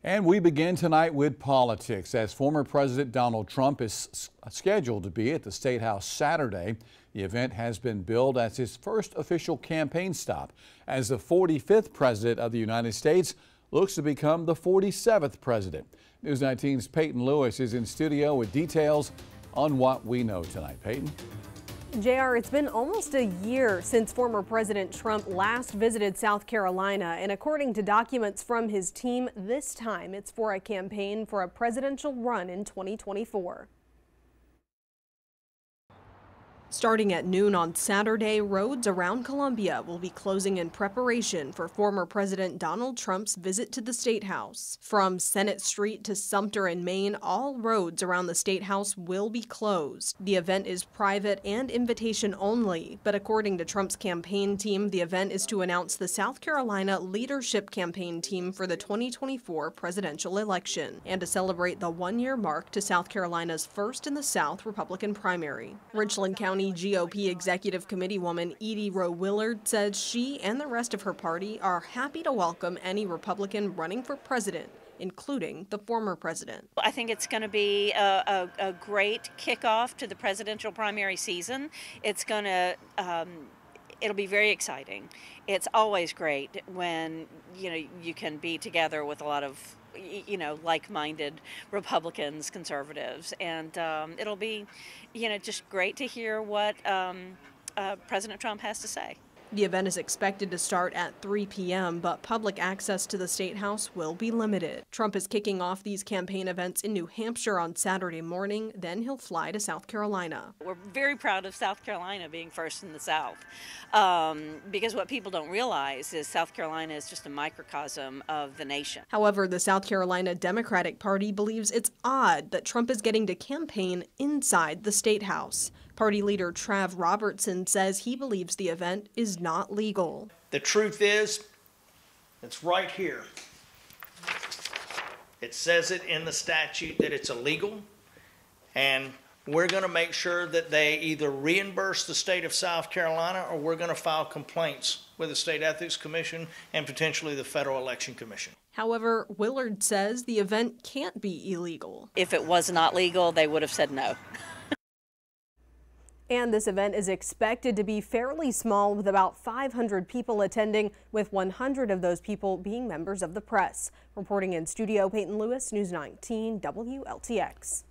And we begin tonight with politics, as former President Donald Trump is scheduled to be at the State House Saturday. The event has been billed as his first official campaign stop, as the 45th President of the United States looks to become the 47th President. News 19's Peyton Lewis is in studio with details on what we know tonight. Peyton? JR, it's been almost a year since former President Trump last visited South Carolina, and according to documents from his team, this time it's for a campaign for a presidential run in 2024. Starting at noon on Saturday, roads around Columbia will be closing in preparation for former President Donald Trump's visit to the State House. From Senate Street to Sumter in Maine, all roads around the State House will be closed. The event is private and invitation only, but according to Trump's campaign team, the event is to announce the South Carolina leadership campaign team for the 2024 presidential election and to celebrate the one-year mark to South Carolina's first in the South Republican primary. Richland County GOP Executive Committee woman Edie Rowe Willard says she and the rest of her party are happy to welcome any Republican running for president, including the former president. I think it's going to be a great kickoff to the presidential primary season. It's going to it'll be very exciting. It's always great when you can be together with a lot of like-minded Republicans, conservatives, and it'll be just great to hear what President Trump has to say. The event is expected to start at 3 p.m., but public access to the State House will be limited. Trump is kicking off these campaign events in New Hampshire on Saturday morning, then he'll fly to South Carolina. We're very proud of South Carolina being first in the South, because what people don't realize is South Carolina is just a microcosm of the nation. However, the South Carolina Democratic Party believes it's odd that Trump is getting to campaign inside the State House. Party leader Trav Robertson says he believes the event is not legal. The truth is, it's right here. It says it in the statute that it's illegal, and we're going to make sure that they either reimburse the state of South Carolina or we're going to file complaints with the State Ethics Commission and potentially the Federal Election Commission. However, Willard says the event can't be illegal. If it was not legal, they would have said no. And this event is expected to be fairly small, with about 500 people attending, with 100 of those people being members of the press. Reporting in studio, Peyton Lewis, News 19 WLTX.